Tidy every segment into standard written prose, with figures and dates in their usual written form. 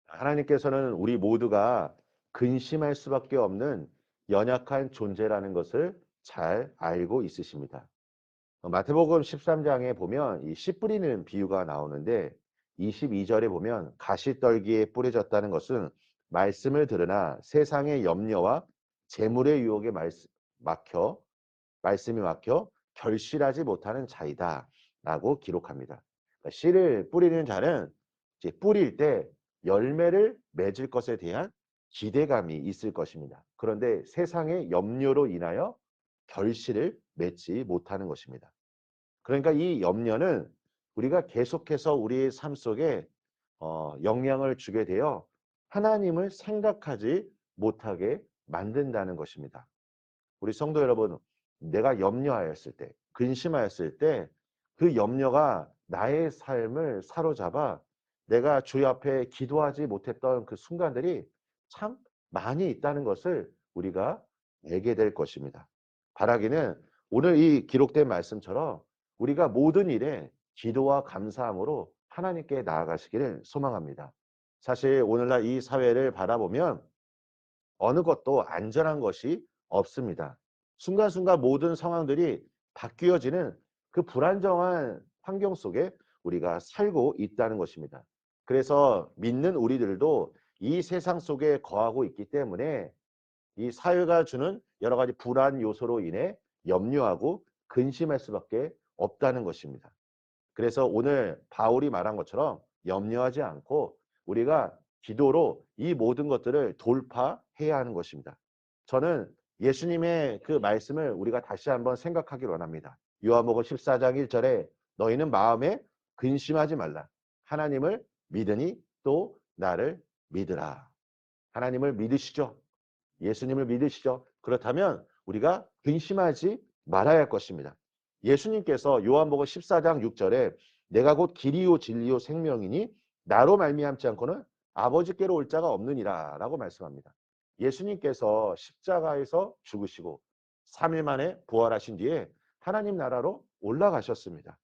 하나님께서는 우리 모두가 근심할 수밖에 없는 연약한 존재라는 것을 잘 알고 있으십니다. 마태복음 13장에 보면 이 씨 뿌리는 비유가 나오는데 22절에 보면 가시떨기에 뿌려졌다는 것은 말씀을 들으나 세상의 염려와 재물의 유혹에 막혀 말씀이 막혀 결실하지 못하는 자이다라고 기록합니다. 그러니까 씨를 뿌리는 자는 이제 뿌릴 때 열매를 맺을 것에 대한 기대감이 있을 것입니다. 그런데 세상의 염려로 인하여 결실을 맺지 못하는 것입니다. 그러니까 이 염려는 우리가 계속해서 우리의 삶 속에 영향을 주게 되어 하나님을 생각하지 못하게 만든다는 것입니다. 우리 성도 여러분, 내가 염려하였을 때, 근심하였을 때 그 염려가 나의 삶을 사로잡아 내가 주여 앞에 기도하지 못했던 그 순간들이 참 많이 있다는 것을 우리가 알게 될 것입니다. 바라기는 오늘 이 기록된 말씀처럼 우리가 모든 일에 기도와 감사함으로 하나님께 나아가시기를 소망합니다. 사실 오늘날 이 사회를 바라보면 어느 것도 안전한 것이 없습니다. 순간순간 모든 상황들이 바뀌어지는 그 불안정한 환경 속에 우리가 살고 있다는 것입니다. 그래서 믿는 우리들도 이 세상 속에 거하고 있기 때문에 이 사회가 주는 여러 가지 불안 요소로 인해 염려하고 근심할 수밖에 없다는 것입니다. 그래서 오늘 바울이 말한 것처럼 염려하지 않고 우리가 기도로 이 모든 것들을 돌파해야 하는 것입니다. 저는 예수님의 그 말씀을 우리가 다시 한번 생각하기 원합니다. 요한복음 14장 1절에 너희는 마음에 근심하지 말라. 하나님을 믿으니 또 나를 믿으라. 하나님을 믿으시죠? 예수님을 믿으시죠? 그렇다면 우리가 근심하지 말아야 할 것입니다. 예수님께서 요한복음 14장 6절에 내가 곧 길이요 진리요 생명이니 나로 말미암지 않고는 아버지께로 올 자가 없느니라 라고 말씀합니다. 예수님께서 십자가에서 죽으시고 3일 만에 부활하신 뒤에 하나님 나라로 올라가셨습니다.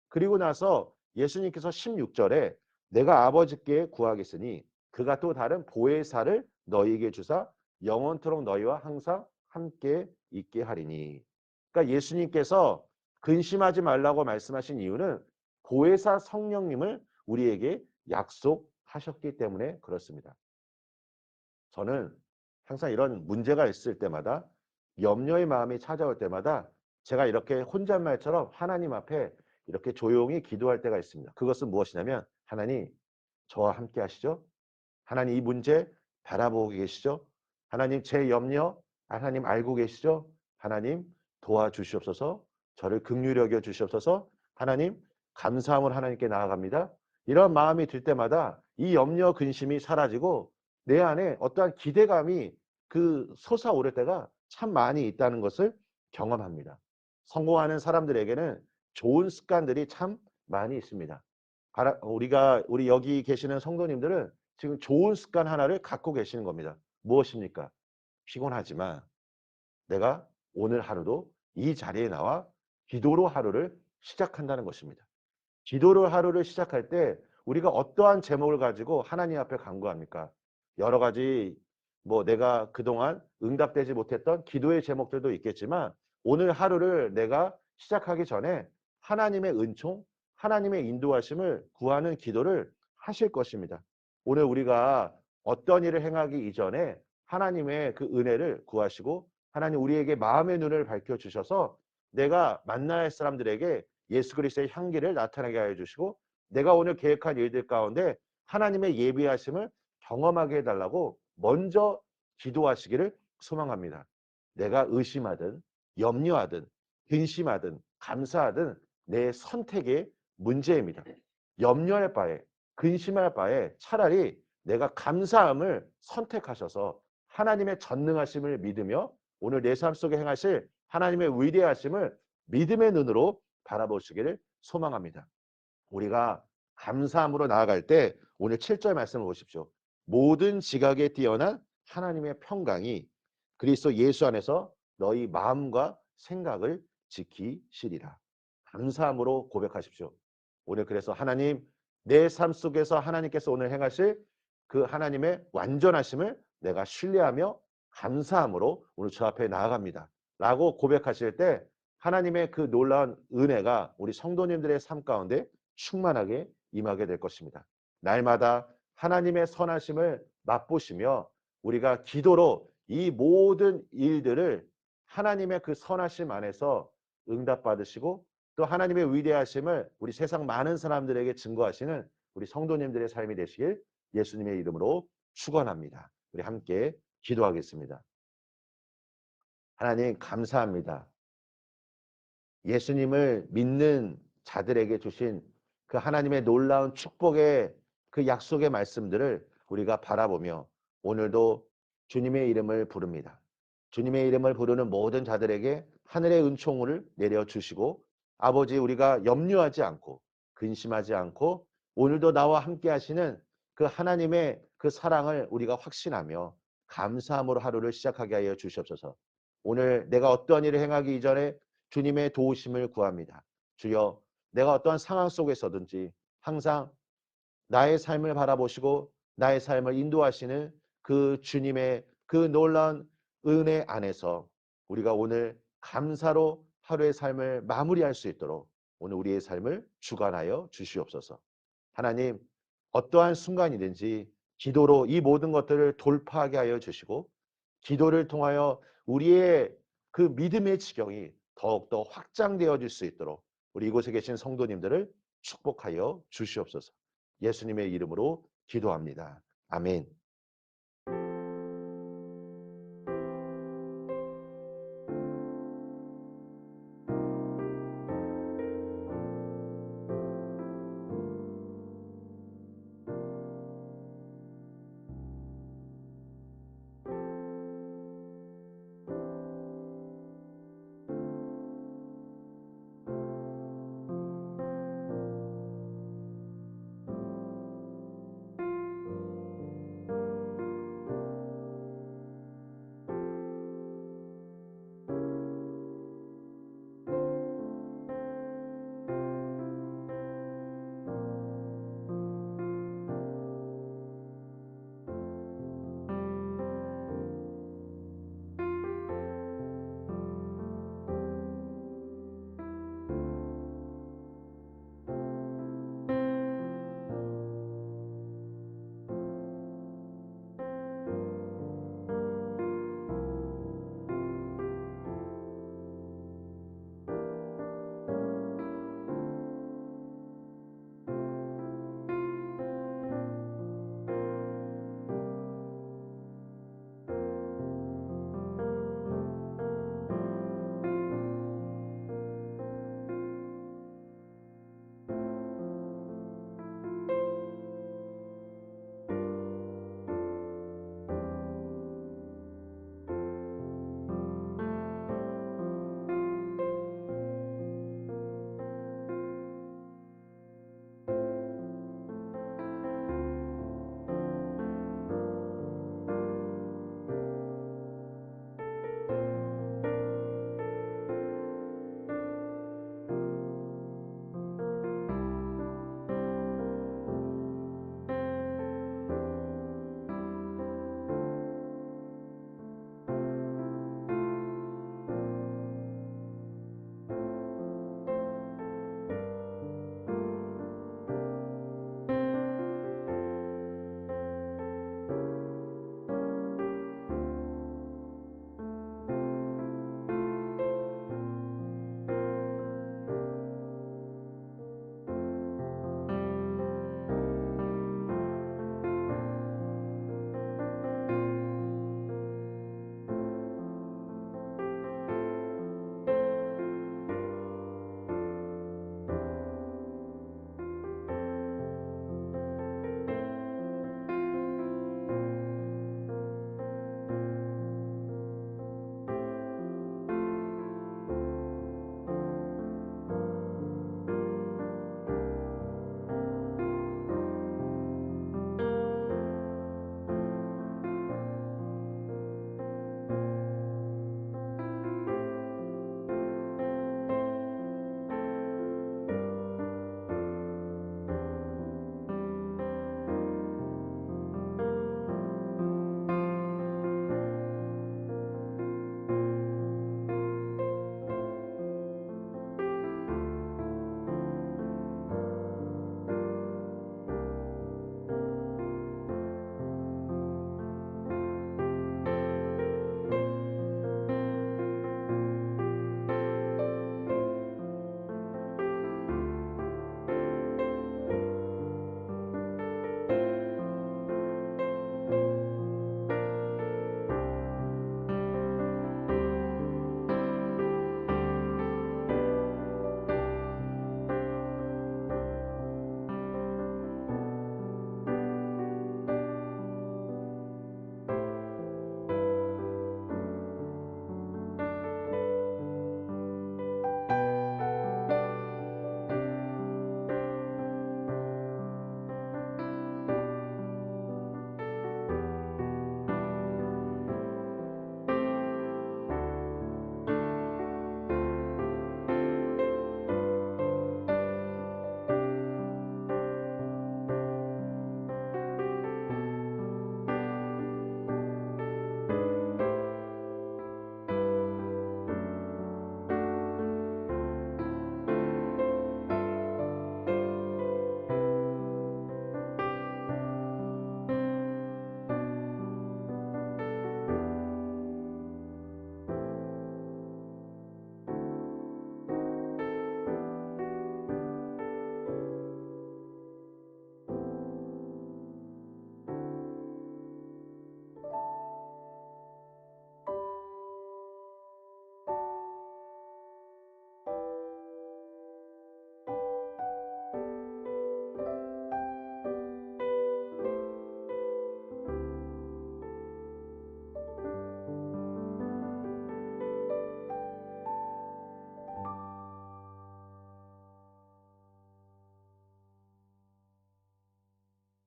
그리고 나서 예수님께서 16절에 내가 아버지께 구하겠으니 그가 또 다른 보혜사를 너희에게 주사 영원토록 너희와 항상 함께 있게 하리니. 그러니까 예수님께서 근심하지 말라고 말씀하신 이유는 보혜사 성령님을 우리에게 약속하셨기 때문에 그렇습니다. 저는 항상 이런 문제가 있을 때마다 염려의 마음이 찾아올 때마다 제가 이렇게 혼잣말처럼 하나님 앞에 이렇게 조용히 기도할 때가 있습니다. 그것은 무엇이냐면 하나님 저와 함께 하시죠. 하나님 이 문제 바라보고 계시죠. 하나님 제 염려 하나님 알고 계시죠. 하나님 도와주시옵소서. 저를 긍휼히 여겨 주시옵소서. 하나님 감사함을 하나님께 나아갑니다. 이런 마음이 들 때마다 이 염려 근심이 사라지고 내 안에 어떠한 기대감이 그 솟아오를 때가 참 많이 있다는 것을 경험합니다. 성공하는 사람들에게는 좋은 습관들이 참 많이 있습니다. 우리 여기 계시는 성도님들은 지금 좋은 습관 하나를 갖고 계시는 겁니다. 무엇입니까? 피곤하지만 내가 오늘 하루도 이 자리에 나와 기도로 하루를 시작한다는 것입니다. 기도로 하루를 시작할 때 우리가 어떠한 제목을 가지고 하나님 앞에 간구합니까? 여러 가지 내가 그동안 응답되지 못했던 기도의 제목들도 있겠지만 오늘 하루를 내가 시작하기 전에 하나님의 은총, 하나님의 인도하심을 구하는 기도를 하실 것입니다. 오늘 우리가 어떤 일을 행하기 이전에 하나님의 그 은혜를 구하시고 하나님 우리에게 마음의 눈을 밝혀주셔서 내가 만나야 할 사람들에게 예수 그리스도의 향기를 나타나게 하여 주시고 내가 오늘 계획한 일들 가운데 하나님의 예비하심을 경험하게 해달라고 먼저 기도하시기를 소망합니다. 내가 의심하든 염려하든 근심하든 감사하든 내 선택의 문제입니다. 염려할 바에 근심할 바에 차라리 내가 감사함을 선택하셔서 하나님의 전능하심을 믿으며 오늘 내 삶 속에 행하실 하나님의 위대하심을 믿음의 눈으로 바라보시기를 소망합니다. 우리가 감사함으로 나아갈 때 오늘 7절 말씀을 보십시오. 모든 지각에 뛰어난 하나님의 평강이 그리스도 예수 안에서 너희 마음과 생각을 지키시리라. 감사함으로 고백하십시오. 오늘 그래서 하나님 내 삶 속에서 하나님께서 오늘 행하실 그 하나님의 완전하심을 내가 신뢰하며 감사함으로 오늘 주 앞에 나아갑니다. 라고 고백하실 때 하나님의 그 놀라운 은혜가 우리 성도님들의 삶 가운데 충만하게 임하게 될 것입니다. 날마다 하나님의 선하심을 맛보시며 우리가 기도로 이 모든 일들을 하나님의 그 선하심 안에서 응답받으시고 또 하나님의 위대하심을 우리 세상 많은 사람들에게 증거하시는 우리 성도님들의 삶이 되시길 예수님의 이름으로 축원합니다. 우리 함께 기도하겠습니다. 하나님 감사합니다. 예수님을 믿는 자들에게 주신 그 하나님의 놀라운 축복의 그 약속의 말씀들을 우리가 바라보며 오늘도 주님의 이름을 부릅니다. 주님의 이름을 부르는 모든 자들에게 하늘의 은총을 내려주시고 아버지 우리가 염려하지 않고 근심하지 않고 오늘도 나와 함께 하시는 그 하나님의 그 사랑을 우리가 확신하며 감사함으로 하루를 시작하게 하여 주시옵소서. 오늘 내가 어떠한 일을 행하기 이전에 주님의 도우심을 구합니다. 주여 내가 어떠한 상황 속에서든지 항상 나의 삶을 바라보시고 나의 삶을 인도하시는 그 주님의 그 놀라운 은혜 안에서 우리가 오늘 감사로 하루의 삶을 마무리할 수 있도록 오늘 우리의 삶을 주관하여 주시옵소서. 하나님 어떠한 순간이든지 기도로 이 모든 것들을 돌파하게 하여 주시고 기도를 통하여 우리의 그 믿음의 지경이 더욱더 확장되어질 수 있도록 우리 이곳에 계신 성도님들을 축복하여 주시옵소서. 예수님의 이름으로 기도합니다. 아멘.